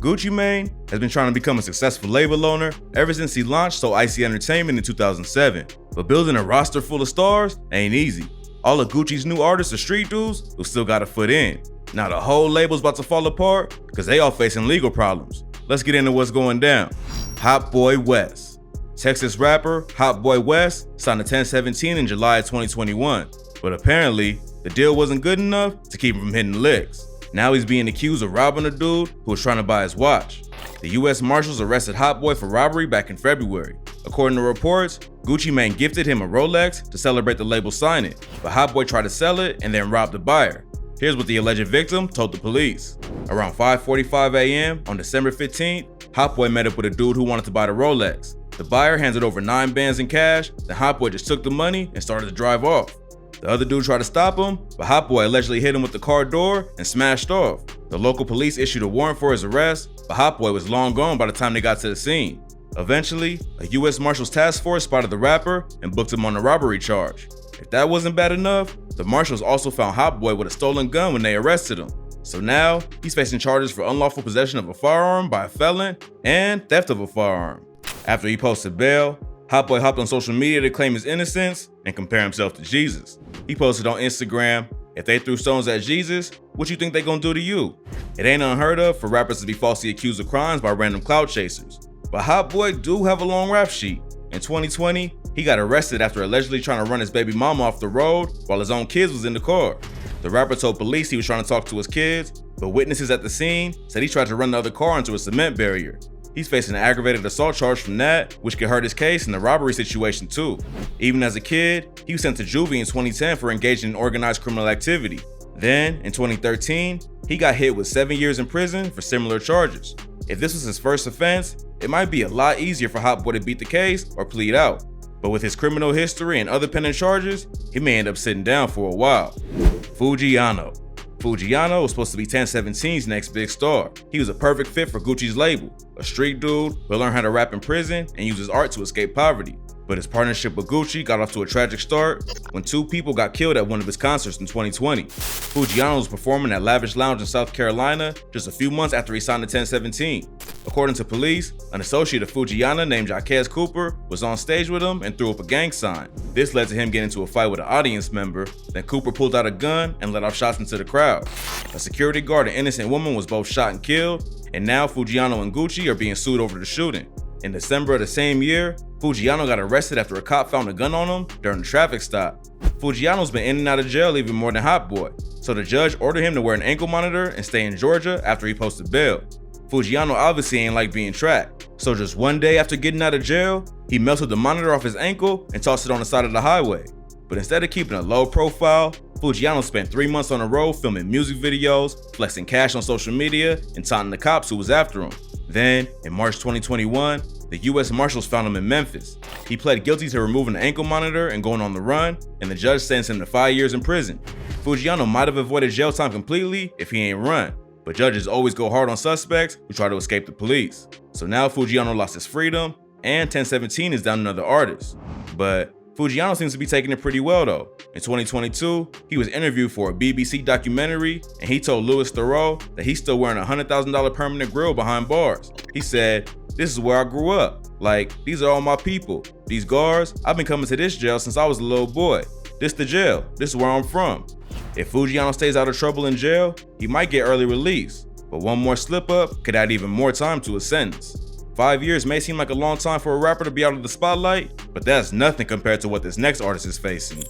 Gucci Mane has been trying to become a successful label owner ever since he launched So Icy Entertainment in 2007. But building a roster full of stars ain't easy. All of Gucci's new artists are street dudes who still got a foot in. Now the whole label's about to fall apart because they all facing legal problems. Let's get into what's going down. Hot Boy West. Texas rapper Hot Boy West signed a 1017 in July of 2021, but apparently the deal wasn't good enough to keep him from hitting licks. Now he's being accused of robbing a dude who was trying to buy his watch. The US Marshals arrested Hot Boy for robbery back in February. According to reports, Gucci Mane gifted him a Rolex to celebrate the label's signing, but Hot Boy tried to sell it and then robbed the buyer. Here's what the alleged victim told the police. Around 5:45 a.m. on December 15th, Hot Boy met up with a dude who wanted to buy the Rolex. The buyer handed over 9 bands in cash, then Hot Boy just took the money and started to drive off. The other dude tried to stop him, but Hot Boy allegedly hit him with the car door and smashed off. The local police issued a warrant for his arrest, but Hot Boy was long gone by the time they got to the scene. Eventually, a US Marshals task force spotted the rapper and booked him on a robbery charge. If that wasn't bad enough, the Marshals also found Hot Boy with a stolen gun when they arrested him. So now, he's facing charges for unlawful possession of a firearm by a felon and theft of a firearm. After he posted bail, Hot Boy hopped on social media to claim his innocence and compare himself to Jesus. He posted on Instagram, "If they threw stones at Jesus, what you think they gonna do to you?" It ain't unheard of for rappers to be falsely accused of crimes by random clout chasers. But Hot Boy do have a long rap sheet. In 2020, he got arrested after allegedly trying to run his baby mama off the road while his own kids was in the car. The rapper told police he was trying to talk to his kids, but witnesses at the scene said he tried to run the other car into a cement barrier. He's facing an aggravated assault charge from that, which could hurt his case in the robbery situation too. Even as a kid, he was sent to juvie in 2010 for engaging in organized criminal activity. Then, in 2013, he got hit with 7 years in prison for similar charges. If this was his first offense, it might be a lot easier for Hot Boy to beat the case or plead out. But with his criminal history and other pending charges, he may end up sitting down for a while. Fujiano. Fujiano was supposed to be 1017's next big star. He was a perfect fit for Gucci's label, a street dude who learned how to rap in prison and use his art to escape poverty. But his partnership with Gucci got off to a tragic start when 2 people got killed at one of his concerts in 2020. Fujiano was performing at Lavish Lounge in South Carolina just a few months after he signed the 1017. According to police, an associate of Fujiano named Jaquez Cooper was on stage with him and threw up a gang sign. This led to him getting into a fight with an audience member. Then Cooper pulled out a gun and let off shots into the crowd. A security guard and innocent woman was both shot and killed, and now Fujiano and Gucci are being sued over the shooting. In December of the same year, Fujiano got arrested after a cop found a gun on him during a traffic stop. Fujiano's been in and out of jail even more than Hot Boy, so the judge ordered him to wear an ankle monitor and stay in Georgia after he posted bail. Fujiano obviously ain't like being tracked, so just one day after getting out of jail, he melted the monitor off his ankle and tossed it on the side of the highway. But instead of keeping a low profile, Fujiano spent 3 months on the road filming music videos, flexing cash on social media, and taunting the cops who was after him. Then, in March 2021, the US Marshals found him in Memphis. He pled guilty to removing the ankle monitor and going on the run, and the judge sentenced him to 5 years in prison. Fujiano might have avoided jail time completely if he ain't run, but judges always go hard on suspects who try to escape the police. So now Fujiano lost his freedom, and 1017 is down another artist. But Fujiano seems to be taking it pretty well though. In 2022, he was interviewed for a BBC documentary, and he told Louis Theroux that he's still wearing a $100,000 permanent grill behind bars. He said, "This is where I grew up. Like, these are all my people. These guards, I've been coming to this jail since I was a little boy. This the jail. This is where I'm from." If Fujiano stays out of trouble in jail, he might get early release, but one more slip up could add even more time to his sentence. 5 years may seem like a long time for a rapper to be out of the spotlight, but that's nothing compared to what this next artist is facing.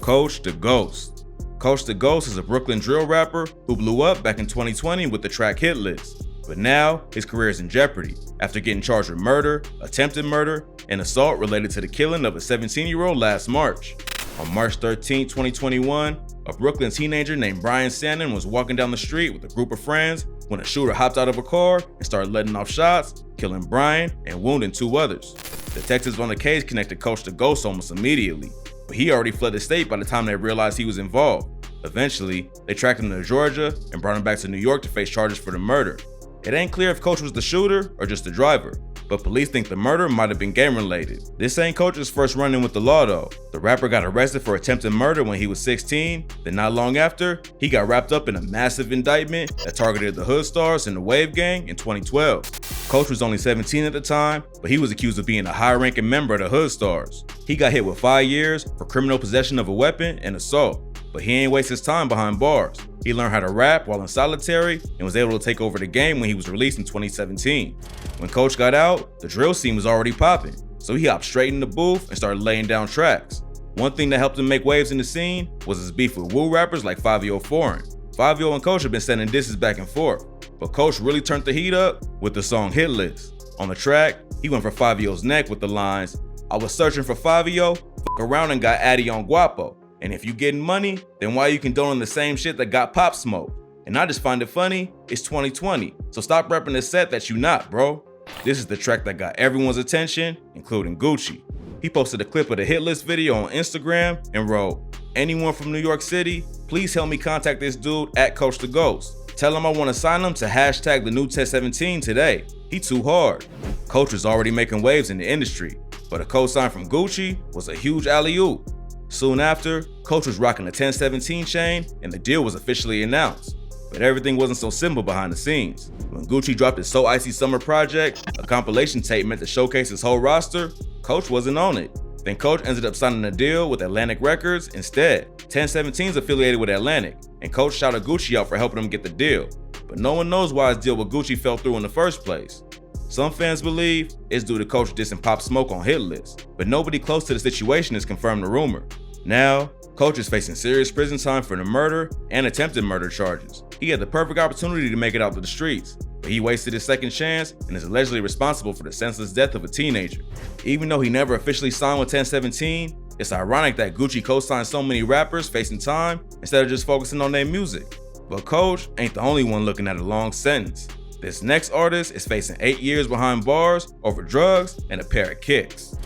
Coach the Ghost. Coach the Ghost is a Brooklyn drill rapper who blew up back in 2020 with the track Hit List. But now, his career is in jeopardy after getting charged with murder, attempted murder, and assault related to the killing of a 17-year-old last March. On March 13, 2021, a Brooklyn teenager named Brian Sandin was walking down the street with a group of friends when a shooter hopped out of a car and started letting off shots, killing Brian and wounding 2 others. Detectives on the case connected Coach the Ghost almost immediately, but he already fled the state by the time they realized he was involved. Eventually, they tracked him to Georgia and brought him back to New York to face charges for the murder. It ain't clear if Coach was the shooter or just the driver, but police think the murder might have been gang-related. This ain't Coach's first run-in with the law though. The rapper got arrested for attempted murder when he was 16, then not long after, he got wrapped up in a massive indictment that targeted the Hood Stars and the Wave Gang in 2012. Coach was only 17 at the time, but he was accused of being a high-ranking member of the Hood Stars. He got hit with 5 years for criminal possession of a weapon and assault, but he ain't waste his time behind bars. He learned how to rap while in solitary and was able to take over the game when he was released in 2017. When Coach got out, the drill scene was already popping, so he hopped straight in the booth and started laying down tracks. One thing that helped him make waves in the scene was his beef with Woo rappers like Fivio Foreign. Fivio and Coach have been sending disses back and forth, but Coach really turned the heat up with the song Hit List. On the track, he went for Fivio's neck with the lines, "I was searching for Fivio, fuck around and got Addy on Guapo. And if you getting money, then why you condoning the same shit that got Pop smoked? And I just find it funny, it's 2020, so stop repping the set that you not, bro." This is the track that got everyone's attention, including Gucci. He posted a clip of the Hit List video on Instagram and wrote, "Anyone from New York City, please help me contact this dude at Coach the Ghost. Tell him I want to sign him to hashtag the new 1017 today. He too hard." Coach was already making waves in the industry, but a co-sign from Gucci was a huge alley-oop. Soon after, Coach was rocking the 1017 chain and the deal was officially announced. But everything wasn't so simple behind the scenes. When Gucci dropped his So Icy Summer project, a compilation tape meant to showcase his whole roster, Coach wasn't on it. Then Coach ended up signing a deal with Atlantic Records instead. 1017's affiliated with Atlantic, and Coach shouted Gucci out for helping him get the deal. But no one knows why his deal with Gucci fell through in the first place. Some fans believe it's due to Coach dissing Pop Smoke on Hit List, but nobody close to the situation has confirmed the rumor. Now, Coach is facing serious prison time for the murder and attempted murder charges. He had the perfect opportunity to make it out to the streets, but he wasted his second chance and is allegedly responsible for the senseless death of a teenager. Even though he never officially signed with 1017, it's ironic that Gucci co-signed so many rappers facing time instead of just focusing on their music. But Coach ain't the only one looking at a long sentence. This next artist is facing 8 years behind bars over drugs and a pair of kicks.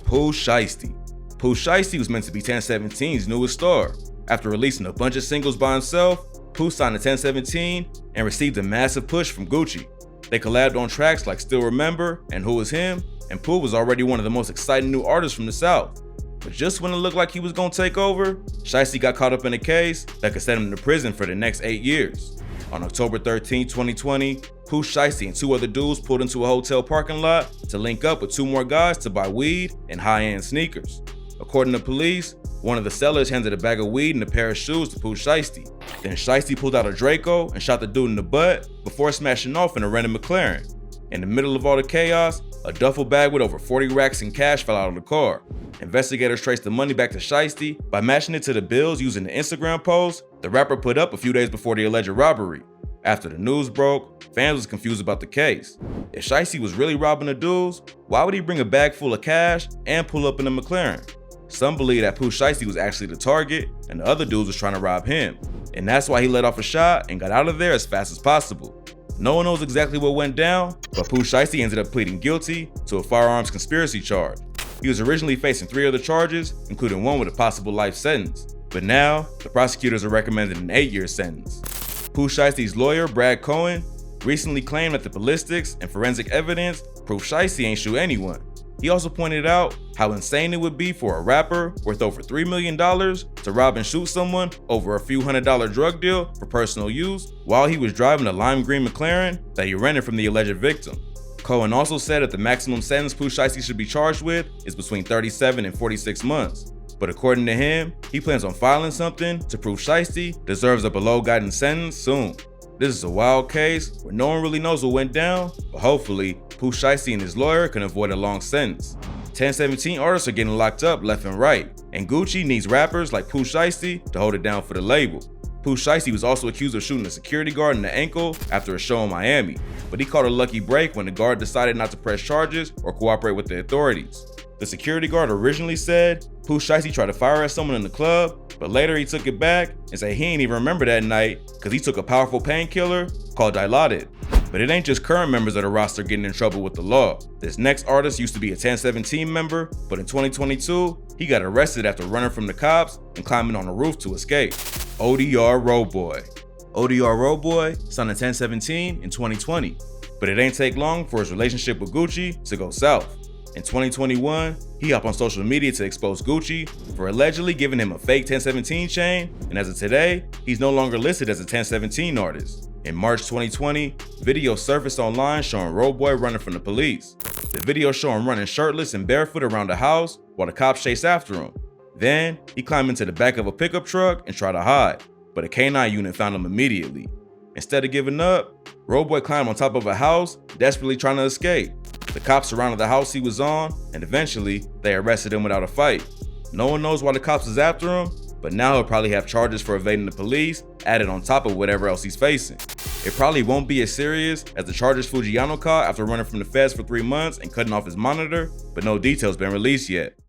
Pooh Shiesty. Pooh Shiesty was meant to be 1017's newest star. After releasing a bunch of singles by himself, Pooh signed to 1017 and received a massive push from Gucci. They collabed on tracks like Still Remember and Who Is Him, and Pooh was already one of the most exciting new artists from the South. But just when it looked like he was gonna take over, Shiesty got caught up in a case that could send him to prison for the next 8 years. On October 13, 2020, Pooh Shiesty and 2 other dudes pulled into a hotel parking lot to link up with 2 more guys to buy weed and high-end sneakers. According to police, one of the sellers handed a bag of weed and a pair of shoes to Pooh Shiesty. Then Shiesty pulled out a Draco and shot the dude in the butt before smashing off in a rented McLaren. In the middle of all the chaos, a duffel bag with over 40 racks in cash fell out of the car. Investigators traced the money back to Shiesty by matching it to the bills using the Instagram post the rapper put up a few days before the alleged robbery. After the news broke, fans was confused about the case. If Shiesty was really robbing the dudes, why would he bring a bag full of cash and pull up in a McLaren? Some believe that Pooh Shiesty was actually the target and the other dudes was trying to rob him. And that's why he let off a shot and got out of there as fast as possible. No one knows exactly what went down, but Pooh Shiesty ended up pleading guilty to a firearms conspiracy charge. He was originally facing 3 other charges, including one with a possible life sentence. But now, the prosecutors are recommending an 8-year sentence. Pooh Shiesty's lawyer, Brad Cohen, recently claimed that the ballistics and forensic evidence prove Shiesty ain't shoot anyone. He also pointed out how insane it would be for a rapper worth over $3 million to rob and shoot someone over a few $100 drug deal for personal use while he was driving a lime green McLaren that he rented from the alleged victim. Cohen also said that the maximum sentence Pooh Shiesty should be charged with is between 37 and 46 months. But according to him, he plans on filing something to prove Shiesty deserves a below guidance sentence soon. This is a wild case where no one really knows what went down, but hopefully, Pooh Shiesty and his lawyer can avoid a long sentence. 1017 artists are getting locked up left and right, and Gucci needs rappers like Pooh Shiesty to hold it down for the label. Pooh Shiesty was also accused of shooting a security guard in the ankle after a show in Miami, but he caught a lucky break when the guard decided not to press charges or cooperate with the authorities. The security guard originally said Pooh Shiesty tried to fire at someone in the club, but later he took it back and said he ain't even remember that night because he took a powerful painkiller called Dilaudid. But it ain't just current members of the roster getting in trouble with the law. This next artist used to be a 1017 member, but in 2022, he got arrested after running from the cops and climbing on a roof to escape. ODR Roadboy. ODR Roadboy signed in 1017 in 2020. But it ain't take long for his relationship with Gucci to go south. In 2021, he hopped on social media to expose Gucci for allegedly giving him a fake 1017 chain, and as of today, he's no longer listed as a 1017 artist. In March 2020, video surfaced online showing Roadboy running from the police. The video showed him running shirtless and barefoot around the house while the cops chased after him. Then, he climbed into the back of a pickup truck and tried to hide, but a K9 unit found him immediately. Instead of giving up, Roadboy climbed on top of a house, desperately trying to escape. The cops surrounded the house he was on, and eventually, they arrested him without a fight. No one knows why the cops is after him, but now he'll probably have charges for evading the police added on top of whatever else he's facing. It probably won't be as serious as the charges Fujiano caught after running from the feds for 3 months and cutting off his monitor, but no details been released yet.